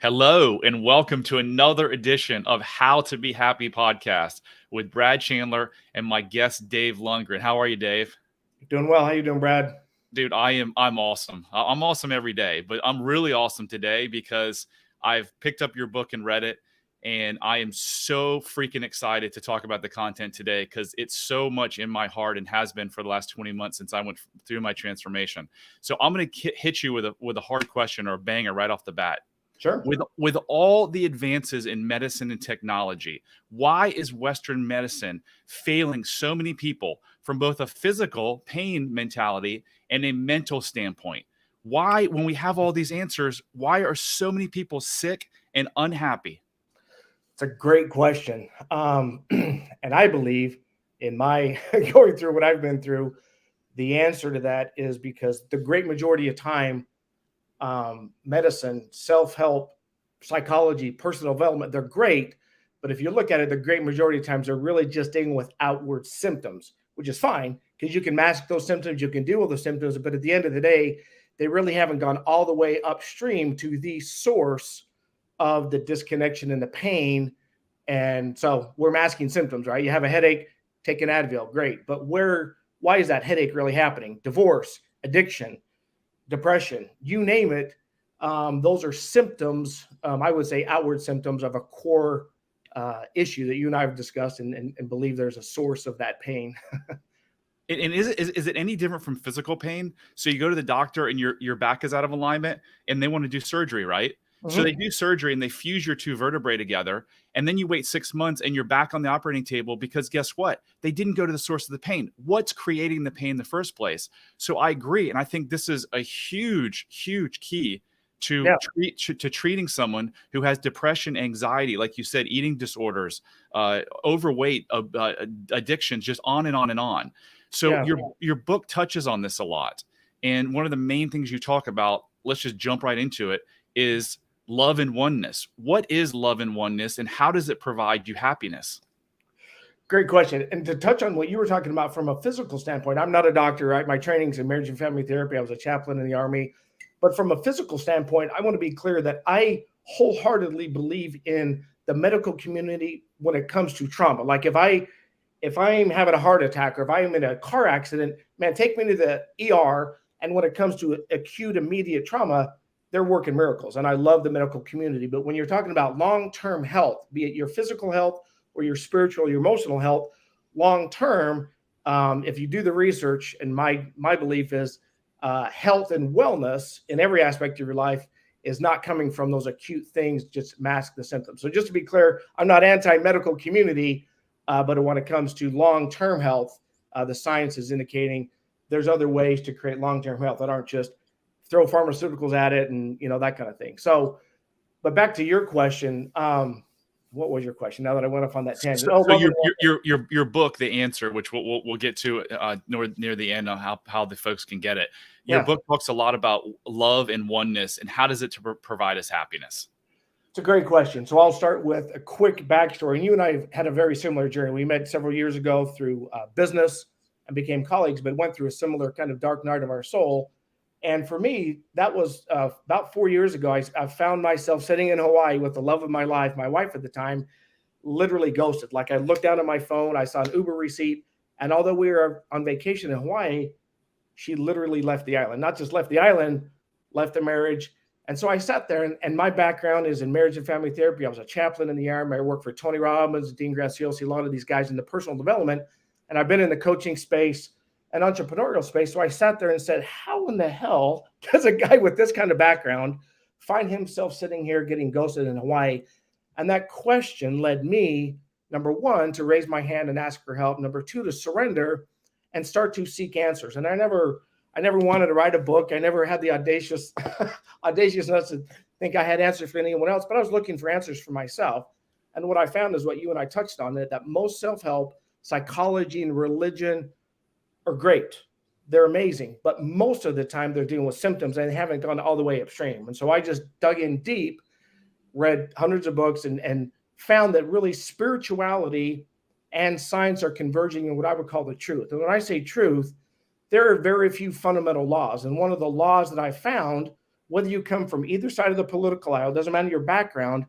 Hello, and welcome to another edition of How to Be Happy podcast with Brad Chandler and my guest, Dave Lundgren. How are you, Dave? Doing well. How you doing, Brad? Dude, I'm awesome. I'm awesome every day, but I'm really awesome today because I've picked up your book and read it, and I am so freaking excited to talk about the content today because it's so much in my heart and has been for the last 20 months since I went through my transformation. So I'm going to hit you with a hard question or a banger right off the bat. Sure. With all the advances in medicine and technology, why is Western medicine failing so many people from both a physical pain mentality and a mental standpoint? Why, when we have all these answers, why are so many people sick and unhappy? It's a great question. And I believe in my going through what I've been through, the answer to that is because the great majority of time, medicine, self-help, psychology, personal development, they're great. But if you look at it, the great majority of times they're really just dealing with outward symptoms, which is fine because you can mask those symptoms, you can deal with those symptoms. But at the end of the day, they really haven't gone all the way upstream to the source of the disconnection and the pain. And so we're masking symptoms, right? You have a headache, take an Advil, great. But why is that headache really happening? Divorce, addiction, depression, you name it. Those are symptoms, I would say outward symptoms of a core issue that you and I have discussed and believe there's a source of that pain. And is it any different from physical pain? So you go to the doctor and your back is out of alignment and they want to do surgery, right? Mm-hmm. So they do surgery and they fuse your two vertebrae together. And then you wait 6 months and you're back on the operating table because guess what? They didn't go to the source of the pain. What's creating the pain in the first place? So I agree. And I think this is a huge, huge key to treating someone who has depression, anxiety, like you said, eating disorders, overweight, addictions, just on and on and on. So your book touches on this a lot. And one of the main things you talk about, let's just jump right into it, is love and oneness. What is love and oneness and how does it provide you happiness? Great question. And to touch on what you were talking about from a physical standpoint, I'm not a doctor, right? My training's in marriage and family therapy. I was a chaplain in the Army. But from a physical standpoint, I want to be clear that I wholeheartedly believe in the medical community when it comes to trauma. Like if I'm having a heart attack or if I'm in a car accident, man, take me to the ER. And when it comes to acute immediate trauma, they're working miracles. And I love the medical community. But when you're talking about long-term health, be it your physical health or your spiritual, or your emotional health, long-term, if you do the research, and my belief is health and wellness in every aspect of your life is not coming from those acute things, just mask the symptoms. So just to be clear, I'm not anti-medical community, but when it comes to long-term health, the science is indicating there's other ways to create long-term health that aren't just throw pharmaceuticals at it and, that kind of thing. So, but back to your question, what was your question? Now that I went off on that tangent. So your book, The Answer, which we'll get to near the end on how the folks can get it. Your book talks a lot about love and oneness and how does it provide us happiness? It's a great question. So I'll start with a quick backstory. And you and I have had a very similar journey. We met several years ago through business and became colleagues, but went through a similar kind of dark night of our soul. And for me, that was about 4 years ago. I found myself sitting in Hawaii with the love of my life, my wife at the time, literally ghosted. Like I looked down at my phone, I saw an Uber receipt. And although we were on vacation in Hawaii, she literally left the island, not just left the island, left the marriage. And so I sat there and my background is in marriage and family therapy. I was a chaplain in the Army. I worked for Tony Robbins, Dean Graziosi, a lot of these guys in the personal development. And I've been in the coaching space and entrepreneurial space. So I sat there and said, how in the hell does a guy with this kind of background find himself sitting here getting ghosted in Hawaii? And that question led me, number one, to raise my hand and ask for help. Number two, to surrender and start to seek answers. And I never wanted to write a book. I never had the audaciousness to think I had answers for anyone else, but I was looking for answers for myself. And what I found is what you and I touched on, that most self-help, psychology, and religion are great. They're amazing. But most of the time they're dealing with symptoms and they haven't gone all the way upstream. And so I just dug in deep, read hundreds of books and found that really spirituality and science are converging in what I would call the truth. And when I say truth, there are very few fundamental laws. And one of the laws that I found whether you come from either side of the political aisle, doesn't matter your background,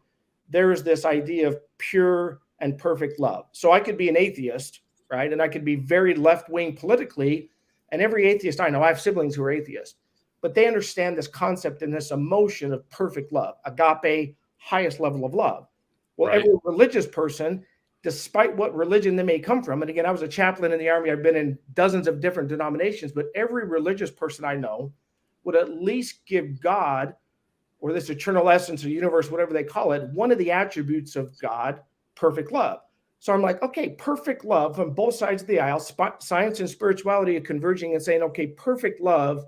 there is this idea of pure and perfect love. So I could be an atheist, right? And I could be very left-wing politically. And every atheist I know, I have siblings who are atheists, but they understand this concept and this emotion of perfect love, agape, highest level of love. Well, Right. every religious person, despite what religion they may come from, and again, I was a chaplain in the Army, I've been in dozens of different denominations, but every religious person I know would at least give God, or this eternal essence or universe, whatever they call it, one of the attributes of God, perfect love. So I'm like, okay, perfect love from both sides of the aisle, science and spirituality are converging and saying, okay, perfect love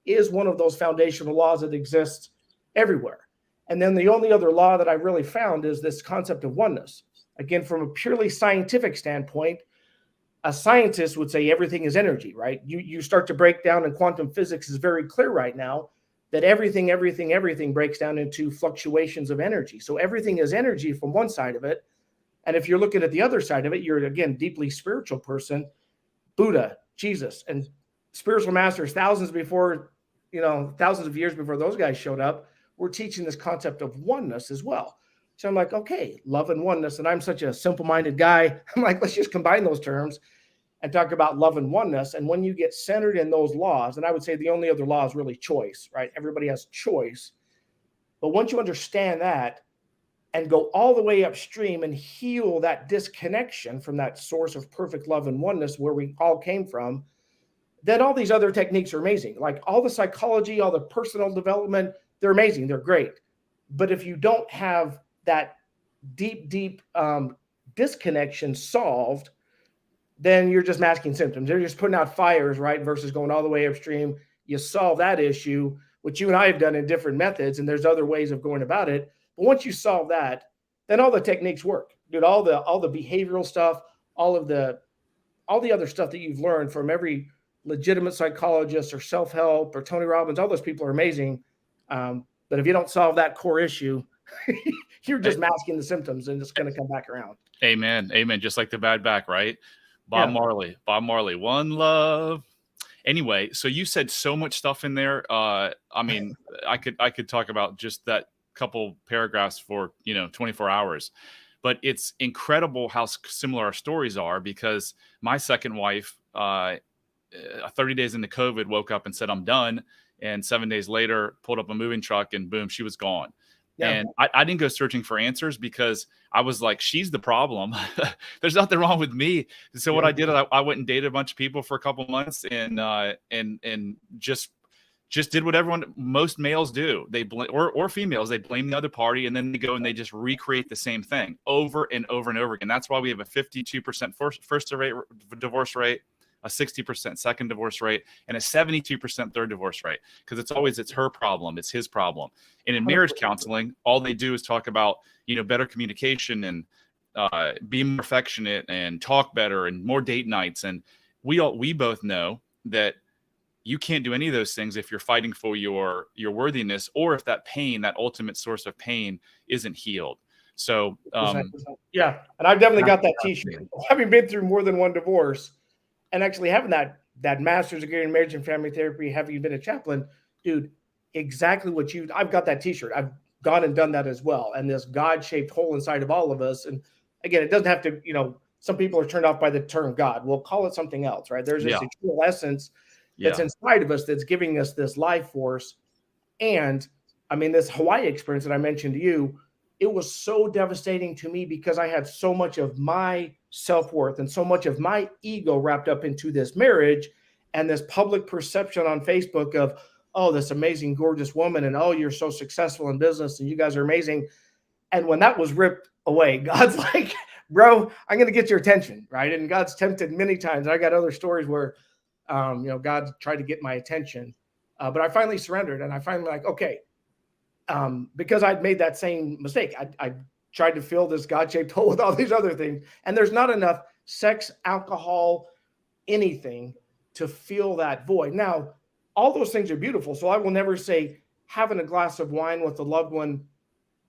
is one of those foundational laws that exists everywhere. And then the only other law that I really found is this concept of oneness. Again, from a purely scientific standpoint, a scientist would say everything is energy, right? You start to break down, and quantum physics is very clear right now that everything breaks down into fluctuations of energy. So everything is energy from one side of it. And if you're looking at the other side of it, you're, again, deeply spiritual person, Buddha, Jesus, and spiritual masters thousands of years before those guys showed up, were teaching this concept of oneness as well. So I'm like, okay, love and oneness. And I'm such a simple-minded guy. I'm like, let's just combine those terms and talk about love and oneness. And when you get centered in those laws, and I would say the only other law is really choice, right? Everybody has choice. But once you understand that and go all the way upstream and heal that disconnection from that source of perfect love and oneness where we all came from, then all these other techniques are amazing. Like all the psychology, all the personal development, they're amazing. They're great. But if you don't have that deep disconnection solved, then you're just masking symptoms. They're just putting out fires, right? Versus going all the way upstream. You solve that issue, which you and I have done in different methods, and there's other ways of going about it. But once you solve that, then all the techniques work. Dude, all the behavioral stuff, all the other stuff that you've learned from every legitimate psychologist or self-help or Tony Robbins, all those people are amazing. But if you don't solve that core issue, you're just masking the symptoms and it's going to come back around. Amen. Amen. Just like the bad back, right? Bob Marley, one love. Anyway, so you said so much stuff in there. I mean, I could talk about just that couple paragraphs for 24 hours, but it's incredible how similar our stories are, because my second wife, 30 days into COVID, woke up and said, I'm done. And 7 days later, pulled up a moving truck and boom, she was gone. Yeah. And I didn't go searching for answers because I was like, she's the problem. There's nothing wrong with me. So what I did, I went and dated a bunch of people for a couple months and just did what most males do. They blame, or females, they blame the other party, and then they go and they just recreate the same thing over and over and over again. That's why we have a 52% first divorce rate, a 60% second divorce rate, and a 72% third divorce rate, because it's her problem, it's his problem. And in marriage counseling, all they do is talk about better communication and be more affectionate and talk better and more date nights. And we both know that you can't do any of those things if you're fighting for your worthiness, or if that pain, that ultimate source of pain, isn't healed. So yeah, and I've definitely got that T-shirt. Having been through more than one divorce, and actually having that master's degree in marriage and family therapy, having been a chaplain, dude, exactly what I've got that T-shirt. I've gone and done that as well. And this God-shaped hole inside of all of us. And again, it doesn't have to, some people are turned off by the term God. We'll call it something else, right? There's this eternal essence that's inside of us that's giving us this life force. And I mean, this Hawaii experience that I mentioned to you, it was so devastating to me because I had so much of my self-worth and so much of my ego wrapped up into this marriage and this public perception on Facebook of, oh, this amazing, gorgeous woman, and oh, you're so successful in business and you guys are amazing. And when that was ripped away, God's like, bro, I'm going to get your attention, right? And God's tempted many times. I got other stories where, God tried to get my attention, but I finally surrendered, and I finally like, okay, because I'd made that same mistake. I tried to fill this God-shaped hole with all these other things, and there's not enough sex, alcohol, anything to fill that void. Now, all those things are beautiful, so I will never say having a glass of wine with a loved one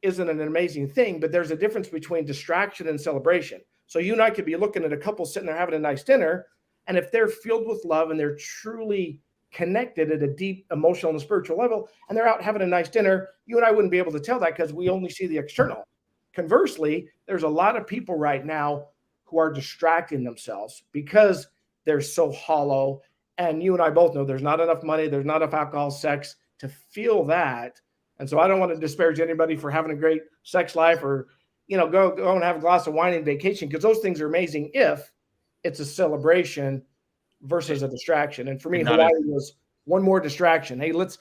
isn't an amazing thing, but there's a difference between distraction and celebration. So you and I could be looking at a couple sitting there having a nice dinner, and if they're filled with love and they're truly connected at a deep emotional and spiritual level, and they're out having a nice dinner. You and I wouldn't be able to tell that because we only see the external. Conversely, there's a lot of people right now who are distracting themselves because they're so hollow. And you and I both know there's not enough money, there's not enough alcohol, sex to feel that. And so I don't want to disparage anybody for having a great sex life or, go and have a glass of wine and vacation, because those things are amazing if it's a celebration versus a distraction. And for me, Hawaii was one more distraction. Hey, let's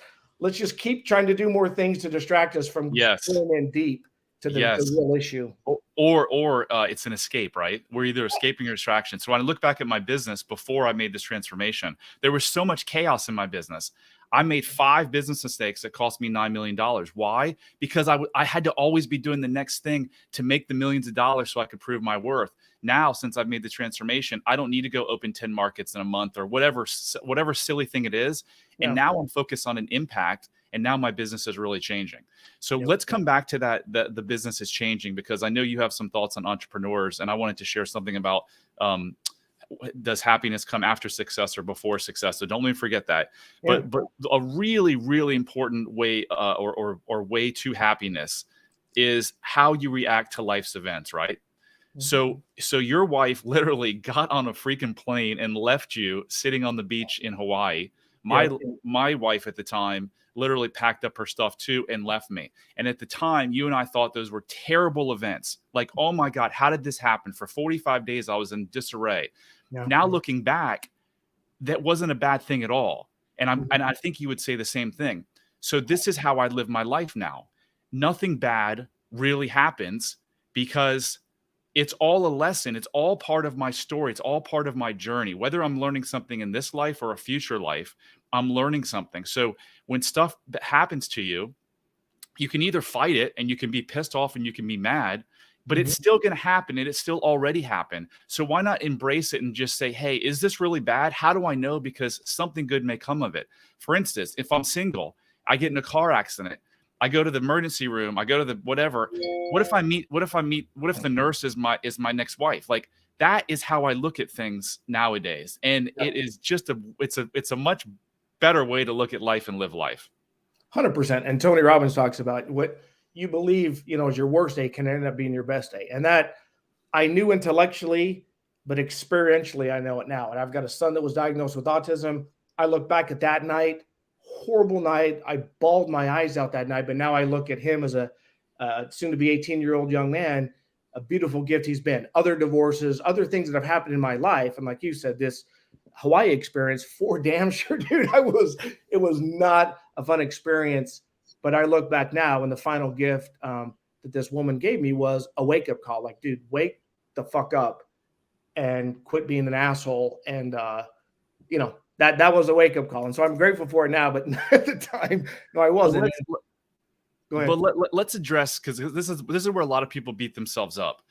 just keep trying to do more things to distract us from going in deep to the real issue. Or it's an escape, right? We're either escaping or distraction. So when I look back at my business before I made this transformation, there was so much chaos in my business. I made 5 business mistakes that cost me $9 million. Why? Because I had to always be doing the next thing to make the millions of dollars so I could prove my worth. Now, since I've made the transformation, I don't need to go open 10 markets in a month or whatever silly thing it is. And now I'm focused on an impact. And now my business is really changing. So let's come back to that, the business is changing, because I know you have some thoughts on entrepreneurs, and I wanted to share something about does happiness come after success or before success? So don't let me forget that. But a really, really important way or way to happiness is how you react to life's events, right? So your wife literally got on a freaking plane and left you sitting on the beach in Hawaii. My wife at the time literally packed up her stuff too and left me. And at the time, you and I thought those were terrible events. Like, oh my God, how did this happen? For 45 days, I was in disarray. Now looking back, that wasn't a bad thing at all. And I think you would say the same thing. So this is how I live my life now. Nothing bad really happens because it's all a lesson. It's all part of my story. It's all part of my journey. Whether I'm learning something in this life or a future life, I'm learning something. So when stuff that happens to you, you can either fight it and you can be pissed off and you can be mad, but it's still going to happen, and it's still already happened. So why not embrace it and just say, hey, is this really bad? How do I know? Because something good may come of it. For instance, if I'm single, I get in a car accident, I go to the emergency room, I go to the whatever. What if the nurse is my next wife? Like, that is how I look at things nowadays. And it is just it's a much better way to look at life and live life. 100%. And Tony Robbins talks about what you believe, is your worst day can end up being your best day. And that I knew intellectually, but experientially, I know it now. And I've got a son that was diagnosed with autism. I look back at that night, horrible night. I bawled my eyes out that night, but now I look at him as a soon to be 18-year-old young man, a beautiful gift he's been. Other divorces, other things that have happened in my life. And like you said, this Hawaii experience, for damn sure, dude, it was not a fun experience. But I look back now, and the final gift that this woman gave me was a wake-up call. Like, dude, wake the fuck up and quit being an asshole. And, that was a wake-up call. And so I'm grateful for it now. But at the time, no, I wasn't. Go ahead. But let's address, because this is where a lot of people beat themselves up.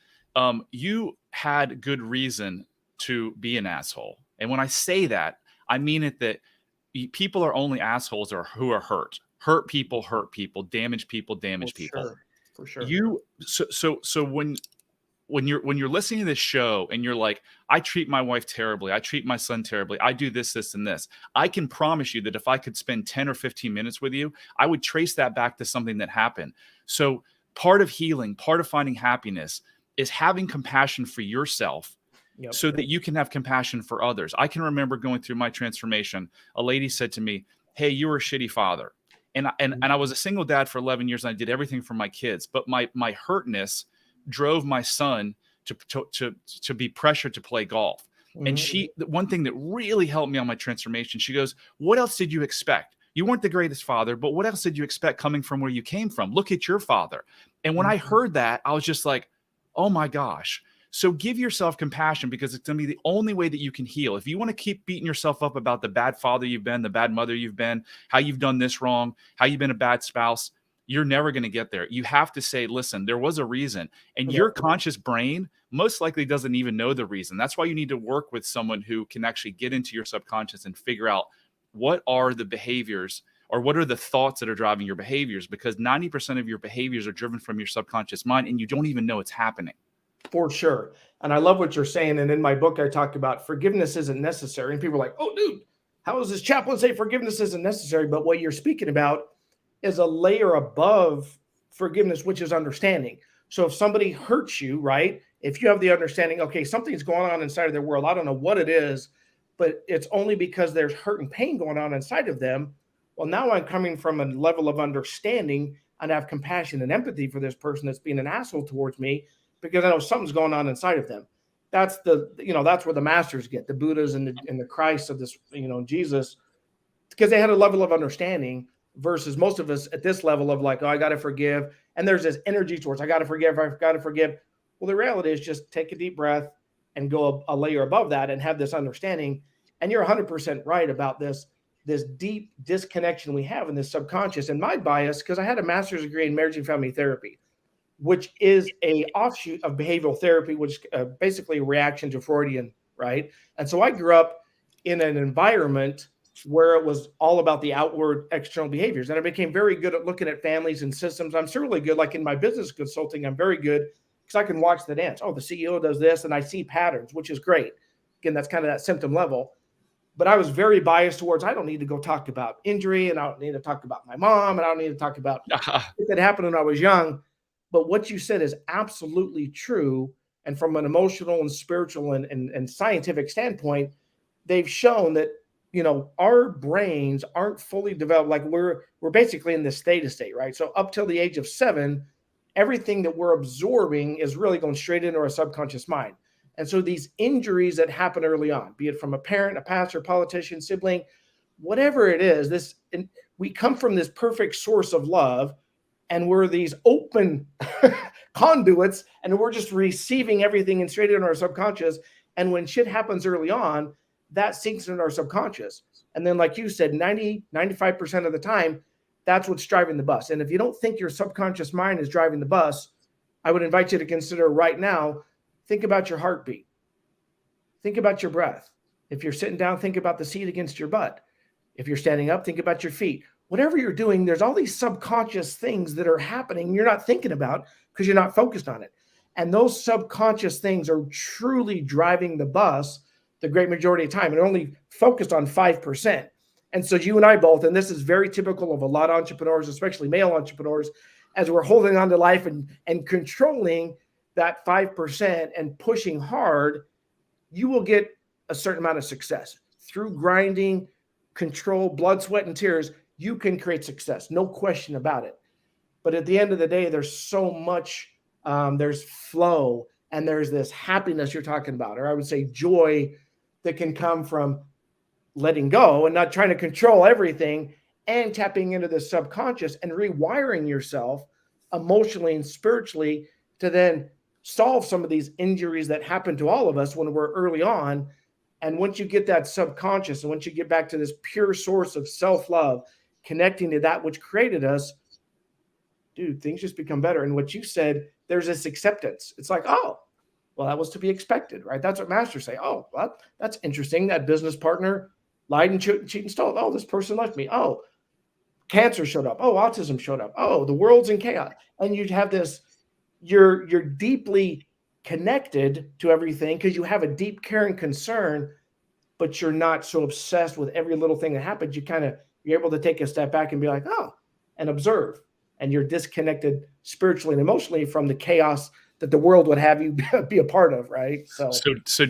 You had good reason to be an asshole. And when I say that, I mean it that people are only assholes who are hurt. Hurt people, damage people, people. For sure. So when you're listening to this show and you're like, I treat my wife terribly, I treat my son terribly, I do this, and this, I can promise you that if I could spend 10 or 15 minutes with you, I would trace that back to something that happened. So part of healing, part of finding happiness is having compassion for yourself. So that you can have compassion for others. I can remember going through my transformation. A lady said to me, hey, you were a shitty father. And I was a single dad for 11 years, and I did everything for my kids. But my hurtness drove my son to be pressured to play golf. And one thing that really helped me on my transformation, she goes, what else did you expect? You weren't the greatest father, but what else did you expect coming from where you came from? Look at your father. And when I heard that, I was just like, oh my gosh. So give yourself compassion, because it's going to be the only way that you can heal. If you want to keep beating yourself up about the bad father you've been, the bad mother you've been, how you've done this wrong, how you've been a bad spouse, you're never going to get there. You have to say, listen, there was a reason. And your conscious brain most likely doesn't even know the reason. That's why you need to work with someone who can actually get into your subconscious and figure out what are the behaviors or what are the thoughts that are driving your behaviors, because 90% of your behaviors are driven from your subconscious mind and you don't even know it's happening. For sure. And I love what you're saying. And in my book, I talk about forgiveness isn't necessary. And people are like, oh, dude, how does this chaplain say forgiveness isn't necessary? But what you're speaking about is a layer above forgiveness, which is understanding. So if somebody hurts you, right? If you have the understanding, okay, something's going on inside of their world, I don't know what it is, but it's only because there's hurt and pain going on inside of them. Well, now I'm coming from a level of understanding and have compassion and empathy for this person that's being an asshole towards me because I know something's going on inside of them. That's that's where the masters get the Buddhas and the Christ of this, Jesus, because they had a level of understanding versus most of us at this level of like, oh, I got to forgive. And there's this energy towards, I got to forgive. I've got to forgive. Well, the reality is just take a deep breath and go a layer above that and have this understanding. And you're 100% right about this deep disconnection we have in this subconscious. And my bias, because I had a master's degree in marriage and family therapy, which is a offshoot of behavioral therapy, which is basically a reaction to Freudian, right? And so I grew up in an environment where it was all about the outward external behaviors. And I became very good at looking at families and systems. I'm certainly good, like in my business consulting, I'm very good because I can watch the dance. Oh, the CEO does this, and I see patterns, which is great. Again, that's kind of that symptom level. But I was very biased towards, I don't need to go talk about injury, and I don't need to talk about my mom, and I don't need to talk about if it happened when I was young. But what you said is absolutely true. And from an emotional and spiritual and scientific standpoint, they've shown that our brains aren't fully developed. Like we're basically in this theta state, right? So up till the age of 7, everything that we're absorbing is really going straight into our subconscious mind. And so these injuries that happen early on, be it from a parent, a pastor, politician, sibling, whatever it is, we come from this perfect source of love, and we're these open conduits, and we're just receiving everything and straight into our subconscious. And when shit happens early on, that sinks into our subconscious. And then, like you said, 95% of the time, that's what's driving the bus. And if you don't think your subconscious mind is driving the bus, I would invite you to consider right now, think about your heartbeat. Think about your breath. If you're sitting down, think about the seat against your butt. If you're standing up, think about your feet. Whatever you're doing, there's all these subconscious things that are happening you're not thinking about because you're not focused on it. And those subconscious things are truly driving the bus the great majority of time, and only focused on 5%. And so you and I both, and this is very typical of a lot of entrepreneurs, especially male entrepreneurs, as we're holding on to life and controlling that 5% and pushing hard, you will get a certain amount of success. Through grinding, control, blood, sweat, and tears, you can create success. No question about it. But at the end of the day, there's so much, there's flow, and there's this happiness you're talking about, or I would say joy, that can come from letting go and not trying to control everything and tapping into the subconscious and rewiring yourself emotionally and spiritually to then solve some of these injuries that happen to all of us when we're early on. And once you get that subconscious, and once you get back to this pure source of self-love, connecting to that which created us, dude, things just become better. And what you said, there's this acceptance. It's like, oh, well, that was to be expected, right? That's what masters say. Oh, well, that's interesting. That business partner lied and cheated and stole. Oh, this person left me. Oh, cancer showed up. Oh, autism showed up. Oh, the world's in chaos. And you have this, you're deeply connected to everything because you have a deep care and concern, but you're not so obsessed with every little thing that happens. You're able to take a step back and be like, oh, and observe. And you're disconnected spiritually and emotionally from the chaos that the world would have you be a part of, right? So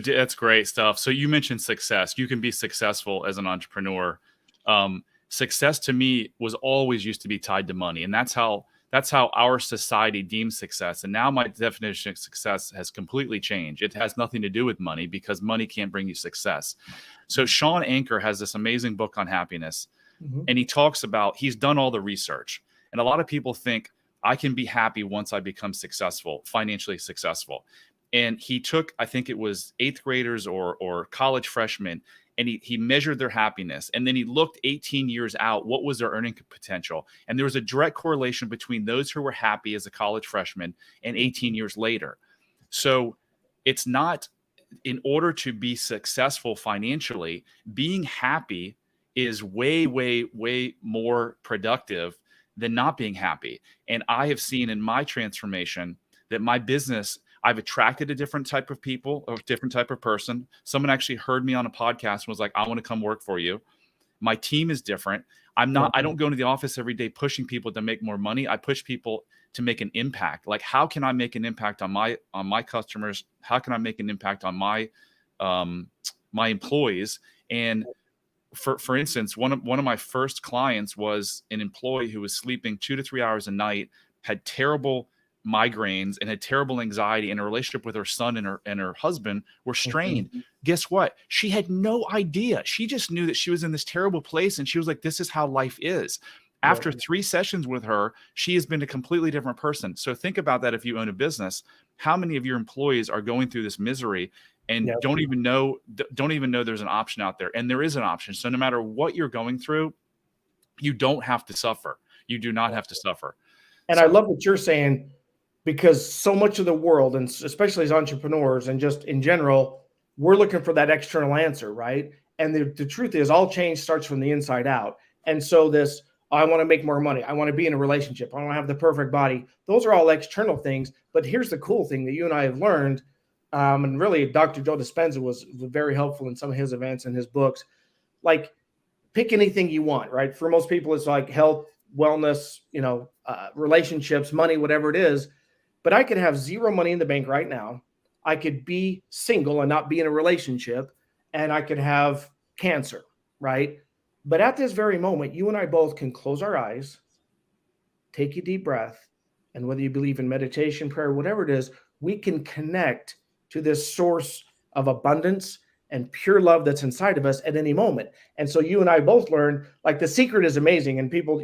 that's great stuff. So you mentioned success. You can be successful as an entrepreneur. Success to me was always used to be tied to money, and that's how our society deems success. And now my definition of success has completely changed. It has nothing to do with money because money can't bring you success. So Sean Anker has this amazing book on happiness, and he talks about, he's done all the research, and a lot of people think, I can be happy once I become successful, financially successful. And he took, I think it was 8th graders or college freshmen, and he measured their happiness. And then he looked 18 years out, what was their earning potential? And there was a direct correlation between those who were happy as a college freshman and 18 years later. So it's not, in order to be successful financially, being happy is way, way, way more productive than not being happy. And I have seen in my transformation that my business, I've attracted a different type of people, a different type of person. Someone actually heard me on a podcast and was like, I want to come work for you. My team is different. I don't go into the office every day pushing people to make more money. I push people to make an impact. Like, how can I make an impact on my customers? How can I make an impact on my my employees? And for instance, one of my first clients was an employee who was sleeping 2 to 3 hours a night, had terrible migraines, and had terrible anxiety, and her relationship with her son and her husband were strained. Guess what? She had no idea. She just knew that she was in this terrible place, and she was like, this is how life is. After 3 sessions with her, she has been a completely different person. So think about that. If you own a business, how many of your employees are going through this misery and don't even know there's an option out there? And there is an option. So no matter what you're going through, you don't have to suffer. You do not have to suffer. And I love what you're saying, because so much of the world, and especially as entrepreneurs and just in general, we're looking for that external answer, right? And the truth is, all change starts from the inside out. And so this, I want to make more money, I want to be in a relationship, I want to have the perfect body, those are all external things. But here's the cool thing that you and I have learned, and really Dr. Joe Dispenza was very helpful in some of his events and his books. Like, pick anything you want, right? For most people, it's like health, wellness, relationships, money, whatever it is. But I could have zero money in the bank right now. I could be single and not be in a relationship, and I could have cancer, right? But at this very moment, you and I both can close our eyes, take a deep breath, and whether you believe in meditation, prayer, whatever it is, we can connect to this source of abundance and pure love that's inside of us at any moment. And so you and I both learned, like, The Secret is amazing, and people,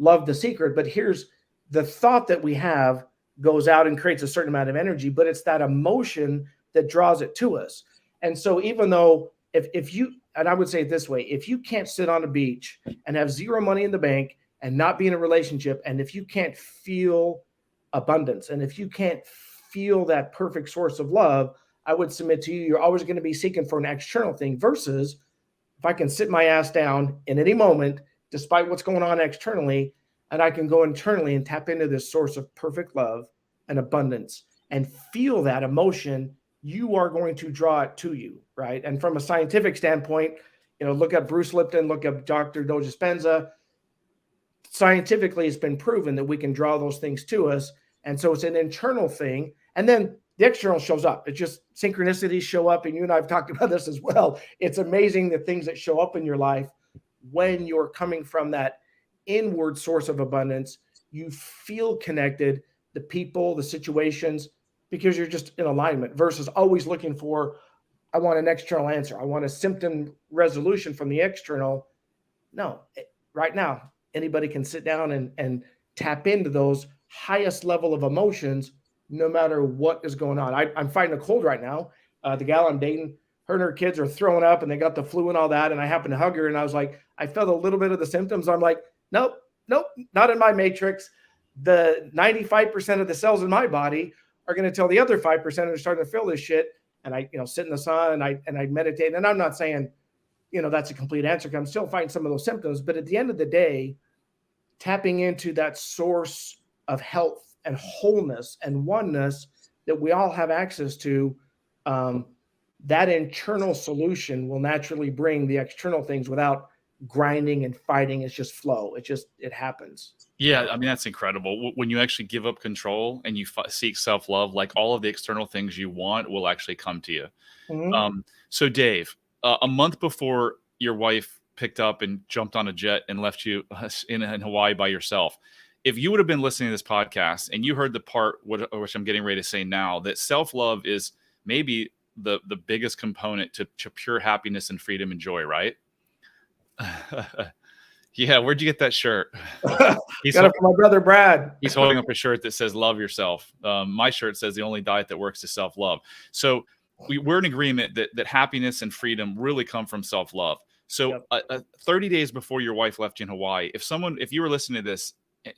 love The Secret, but here's the thought that we have goes out and creates a certain amount of energy, but it's that emotion that draws it to us. And so even though if you, and I would say it this way, if you can't sit on a beach and have zero money in the bank and not be in a relationship, and if you can't feel abundance, and if you can't feel that perfect source of love, I would submit to you, you're always going to be seeking for an external thing, versus if I can sit my ass down in any moment, despite what's going on externally, and I can go internally and tap into this source of perfect love and abundance and feel that emotion, you are going to draw it to you, right? And from a scientific standpoint, look up Bruce Lipton, look up Dr. Joe Dispenza. Scientifically, it's been proven that we can draw those things to us. And so it's an internal thing. And then the external shows up. It's just synchronicities show up. And you and I have talked about this as well. It's amazing the things that show up in your life when you're coming from that inward source of abundance. You feel connected, the people, the situations, because you're just in alignment, versus always looking for, I want an external answer, I want a symptom resolution from the external. No, right now, anybody can sit down and tap into those highest level of emotions, no matter what is going on. I'm fighting a cold right now. The gal I'm dating, her and her kids are throwing up and they got the flu and all that. And I happened to hug her and I was like, I felt a little bit of the symptoms. I'm like, nope, not in my matrix. The 95% of the cells in my body are going to tell the other 5% are starting to feel this shit. And I, sit in the sun and I meditate. And I'm not saying, that's a complete answer, because I'm still fighting some of those symptoms. But at the end of the day, tapping into that source of health and wholeness and oneness that we all have access to, that internal solution will naturally bring the external things without grinding and fighting. It's just flow. It happens. Yeah, I mean, that's incredible. When you actually give up control and you seek self-love, like, all of the external things you want will actually come to you. Mm-hmm. So Dave, a month before your wife picked up and jumped on a jet and left you in Hawaii by yourself, if you would have been listening to this podcast and you heard the part, which I'm getting ready to say now, that self-love is maybe the biggest component to pure happiness and freedom and joy, right? Yeah, where'd you get that shirt? Got it from my brother Brad. He's holding up a shirt that says "Love yourself." My shirt says "The only diet that works is self-love." So we're in agreement that happiness and freedom really come from self-love. So 30 days before your wife left you in Hawaii, if you were listening to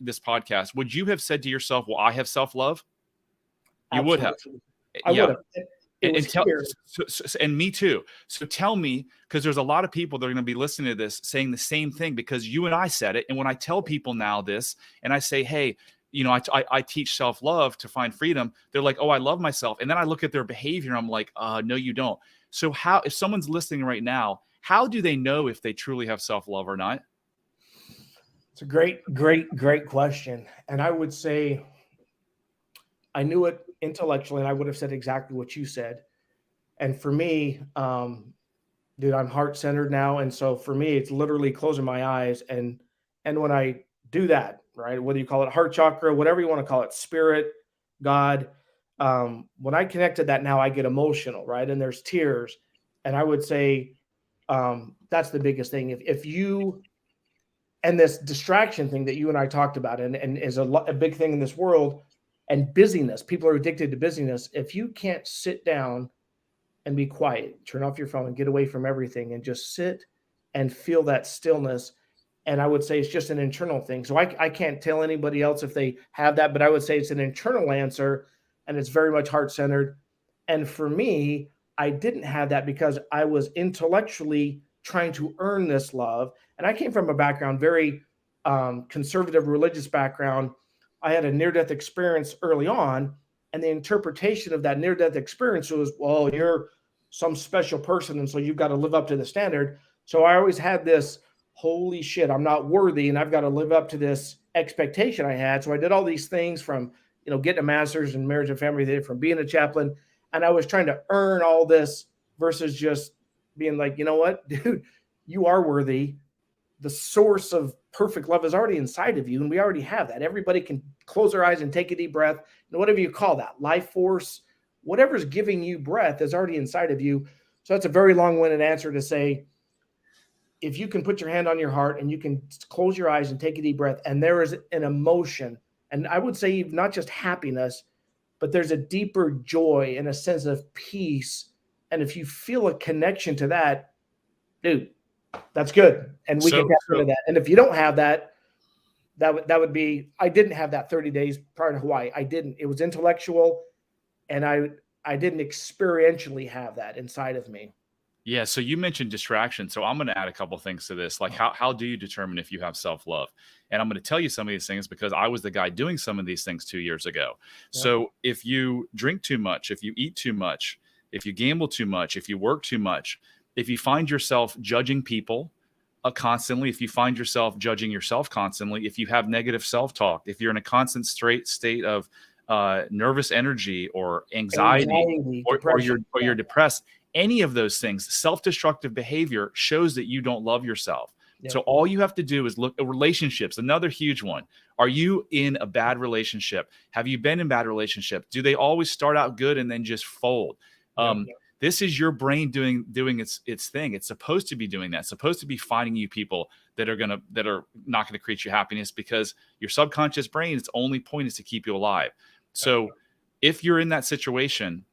this podcast, would you have said to yourself, "Well, I have self-love"? You would have. I would have. And me too. So tell me, because there's a lot of people that are going to be listening to this saying the same thing, because you and I said it. And when I tell people now this, and I say, hey, I teach self-love to find freedom, they're like, oh, I love myself. And then I look at their behavior and I'm like, no, you don't. So if someone's listening right now, How do they know if they truly have self-love or not? It's a great question. And I would say I knew it intellectually, and I would have said exactly what you said. And for me, dude, I'm heart centered now, and so for me, it's literally closing my eyes, and when I do that, right, whether you call it heart chakra, whatever you want to call it, spirit, God, when I connect to that now, I get emotional, right, and there's tears, and I would say that's the biggest thing. If you and this distraction thing that you and I talked about, and is a big thing in this world, and busyness, people are addicted to busyness. If you can't sit down and be quiet, turn off your phone and get away from everything and just sit and feel that stillness. And I would say it's just an internal thing. So I can't tell anybody else if they have that, but I would say it's an internal answer and it's very much heart centered. And for me, I didn't have that because I was intellectually trying to earn this love. And I came from a background, very conservative religious background. I had a near-death experience early on, and the interpretation of that near-death experience was, well, you're some special person, and so you've got to live up to the standard. So I always had this, holy shit, I'm not worthy, and I've got to live up to this expectation I had. So I did all these things from, getting a master's in marriage and family, from being a chaplain, and I was trying to earn all this versus just being like, you know what, dude, you are worthy. The source of perfect love is already inside of you, and we already have that. Everybody can close their eyes and take a deep breath, and whatever you call that, life force, whatever's giving you breath is already inside of you. So that's a very long-winded answer to say, if you can put your hand on your heart and you can close your eyes and take a deep breath, and there is an emotion, and I would say not just happiness, but there's a deeper joy and a sense of peace. And if you feel a connection to that, dude, that's good. And we can tap into that. And if you don't have that, that would be, I didn't have that 30 days prior to Hawaii. I didn't. It was intellectual, and I didn't experientially have that inside of me. Yeah. So you mentioned distraction. So I'm going to add a couple things to this. Like how do you determine if you have self-love? And I'm going to tell you some of these things because I was the guy doing some of these things 2 years ago. Yeah. So if you drink too much, if you eat too much, if you gamble too much, if you work too much, if you find yourself judging people constantly, if you find yourself judging yourself constantly, if you have negative self-talk, if you're in a constant state of nervous energy or anxiety or you're depressed, any of those things, self-destructive behavior shows that you don't love yourself. Yep. So all you have to do is look at relationships. Another huge one. Are you in a bad relationship? Have you been in bad relationship? Do they always start out good and then just fold? Yep. This is your brain doing its thing. It's supposed to be doing that. It's supposed to be finding you people that are not gonna create you happiness, because your subconscious brain, its only point is to keep you alive. So if you're in that situation,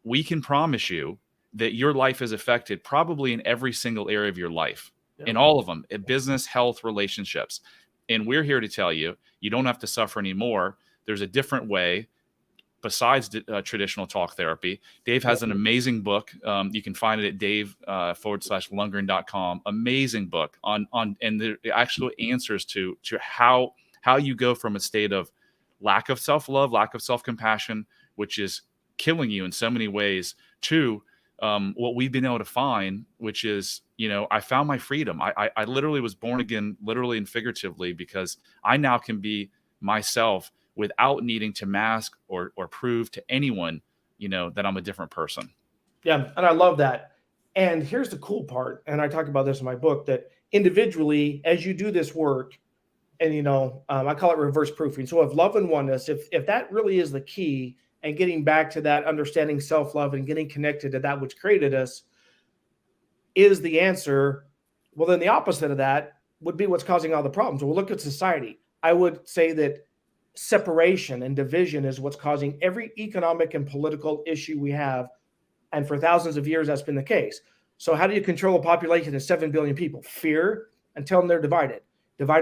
we can promise you that your life is affected probably in every single area of your life, in all of them, in business, health, relationships. And we're here to tell you, you don't have to suffer anymore. There's a different way besides traditional talk therapy. Dave has an amazing book. You can find it at dave/Lundgren.com. Amazing book on and the actual answers to how you go from a state of lack of self-love, lack of self-compassion, which is killing you in so many ways, to what we've been able to find, which is, I found my freedom. I literally was born again, literally and figuratively, because I now can be myself without needing to mask or prove to anyone, that I'm a different person. Yeah. And I love that. And here's the cool part. And I talk about this in my book, that individually, as you do this work, and, I call it reverse proofing. So if love and oneness, if that really is the key, and getting back to that understanding self-love and getting connected to that which created us is the answer, well, then the opposite of that would be what's causing all the problems. We'll look at society. I would say that separation and division is what's causing every economic and political issue we have. And for thousands of years, that's been the case. So how do you control a population of 7 billion people? Fear, and tell them they're divided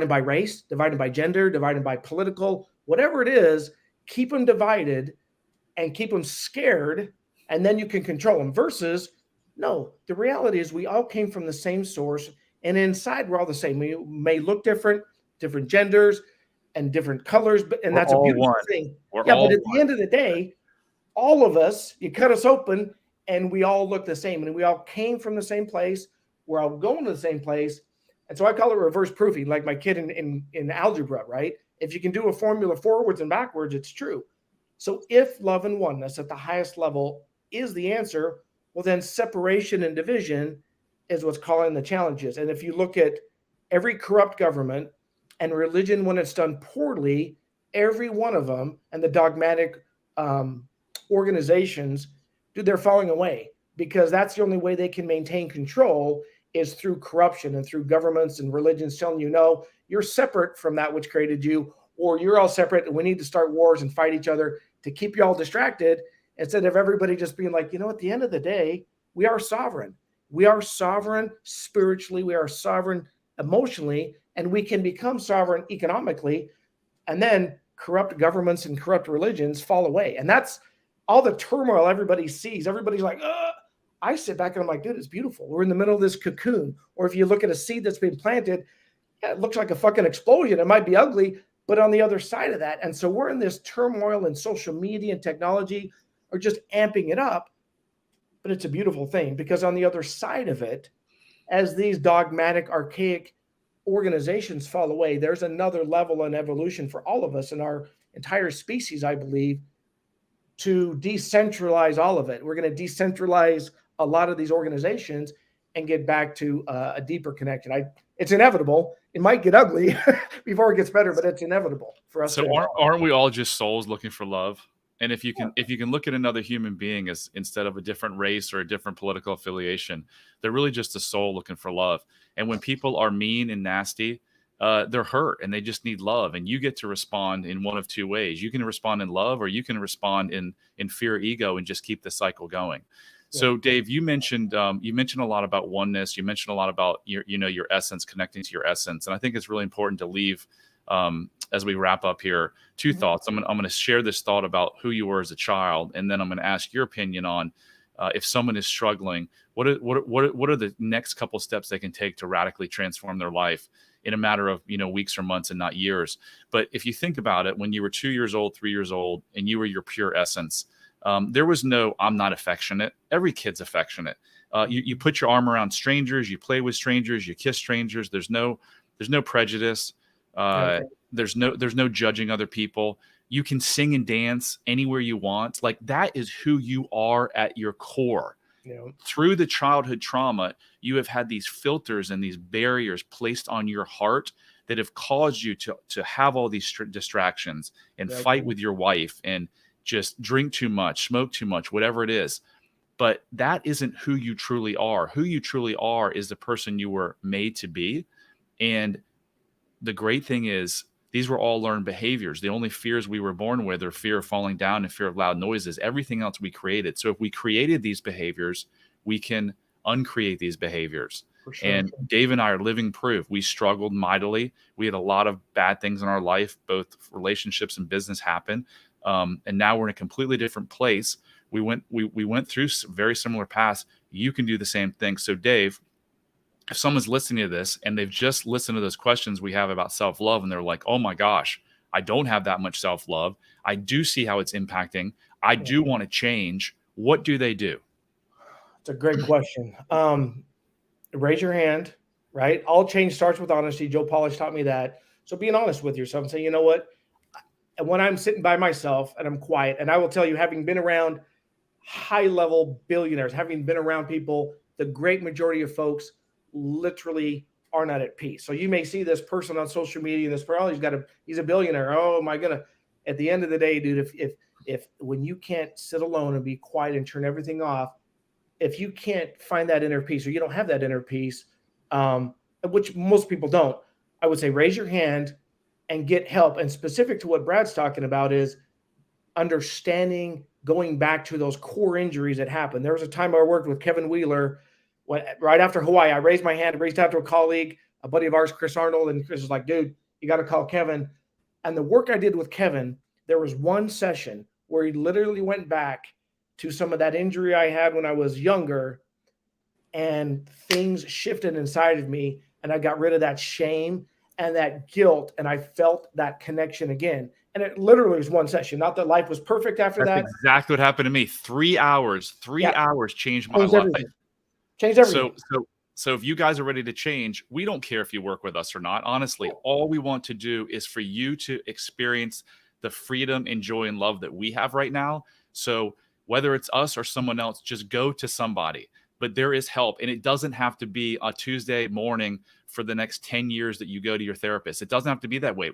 by race, divided by gender, divided by political, whatever it is, keep them divided and keep them scared, and then you can control them. Versus, no, the reality is we all came from the same source, and inside we're all the same. We may look different genders and different colors, and that's a beautiful thing. But at the end of the day, all of us, you cut us open, and we all look the same, and we all came from the same place. we're all going to the same place. And so I call it reverse proofing, like my kid in algebra, right? If you can do a formula forwards and backwards, it's true. So if love and oneness at the highest level is the answer, well, then separation and division is what's calling the challenges. And if you look at every corrupt government and religion, when it's done poorly, every one of them, and the dogmatic organizations, dude, they're falling away, because that's the only way they can maintain control is through corruption and through governments and religions telling you, no, you're separate from that which created you, or you're all separate and we need to start wars and fight each other to keep you all distracted, instead of everybody just being like, at the end of the day, we are sovereign. We are sovereign spiritually. We are sovereign emotionally, and we can become sovereign economically. And then corrupt governments and corrupt religions fall away. And that's all the turmoil everybody sees. Everybody's like, ugh. I sit back and I'm like, dude, it's beautiful. We're in the middle of this cocoon. Or if you look at a seed that's been planted, yeah, it looks like a fucking explosion. It might be ugly, but on the other side of that. And so we're in this turmoil, and social media and technology are just amping it up. But it's a beautiful thing, because on the other side of it, as these dogmatic, archaic organizations fall away, there's another level in evolution for all of us and our entire species, I believe, to decentralize all of it. We're going to decentralize a lot of these organizations and get back to a deeper connection. It's inevitable. It might get ugly before it gets better, but it's inevitable for us. So aren't we all just souls looking for love? And if you can look at another human being as, instead of a different race or a different political affiliation, they're really just a soul looking for love. And when people are mean and nasty, they're hurt and they just need love. And you get to respond in one of two ways. You can respond in love, or you can respond in fear, ego, and just keep the cycle going. Yeah. So Dave, you mentioned a lot about oneness. You mentioned a lot about your essence, connecting to your essence. And I think it's really important to leave, as we wrap up here, two thoughts. I'm going to share this thought about who you were as a child, and then I'm going to ask your opinion on if someone is struggling, what are the next couple steps they can take to radically transform their life in a matter of weeks or months and not years. But if you think about it, when you were 2 years old, 3 years old, and you were your pure essence, there was no "I'm not affectionate." Every kid's affectionate. You put your arm around strangers, you play with strangers, you kiss strangers. There's no prejudice. There's no judging other people. You can sing and dance anywhere you want. Like, that is who you are at your core. Yeah. Through the childhood trauma, you have had these filters and these barriers placed on your heart that have caused you to have all these distractions and fight with your wife and just drink too much, smoke too much, whatever it is. But that isn't who you truly are. Who you truly are is the person you were made to be. And the great thing is, these were all learned behaviors. The only fears we were born with are fear of falling down and fear of loud noises. Everything else we created. So if we created these behaviors, we can uncreate these behaviors. For sure. And Dave and I are living proof. We struggled mightily. We had a lot of bad things in our life, both relationships and business happen. And now we're in a completely different place. We went through very similar paths. You can do the same thing. So Dave, if someone's listening to this and they've just listened to those questions we have about self-love, and they're like, oh my gosh, I don't have that much self-love. I do see how it's impacting. I do want to change. What do they do? It's a great question. Raise your hand, right? All change starts with honesty. Joe Polish taught me that. So being honest with yourself and say, you know what? And when I'm sitting by myself and I'm quiet, and I will tell you, having been around high-level billionaires, having been around people, the great majority of folks literally are not at peace. So you may see this person on social media, this person, he's a billionaire. Oh my goodness. At the end of the day, dude, if when you can't sit alone and be quiet and turn everything off, if you can't find that inner peace, or you don't have that inner peace, which most people don't, I would say raise your hand and get help. And specific to what Brad's talking about is understanding, going back to those core injuries that happened. There was a time I worked with Kevin Wheeler. Right after Hawaii, I raised my hand, reached out to a colleague, a buddy of ours, Chris Arnold, and Chris was like, dude, you got to call Kevin. And the work I did with Kevin, there was one session where he literally went back to some of that injury I had when I was younger, and things shifted inside of me, and I got rid of that shame and that guilt, and I felt that connection again. And it literally was one session. Not that life was perfect after that. That's exactly what happened to me. 3 hours changed my life. Everything. Changed everything. So So if you guys are ready to change, we don't care if you work with us or not. Honestly, all we want to do is for you to experience the freedom and joy and love that we have right now. So whether it's us or someone else, just go to somebody. But there is help, and it doesn't have to be a Tuesday morning for the next 10 years that you go to your therapist. It doesn't have to be that way.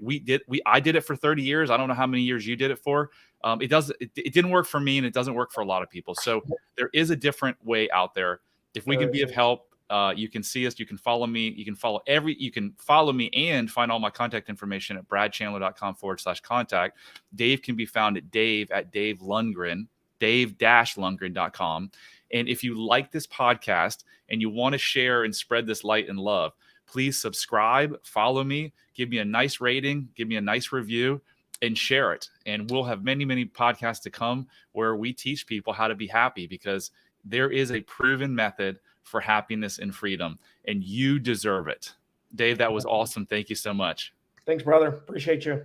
I did it for 30 years. I don't know how many years you did it for. It didn't work for me, and it doesn't work for a lot of people. So there is a different way out there. If we can be of help, you can see us. You can follow me. You can follow me and find all my contact information at bradchandler.com/contact. Dave can be found at Dave Lundgren, dave-lundgren.com. And if you like this podcast and you want to share and spread this light and love, please subscribe, follow me, give me a nice rating, give me a nice review, and share it. And we'll have many, many podcasts to come where we teach people how to be happy, because there is a proven method for happiness and freedom, and you deserve it. Dave, that was awesome. Thank you so much. Thanks, brother. Appreciate you.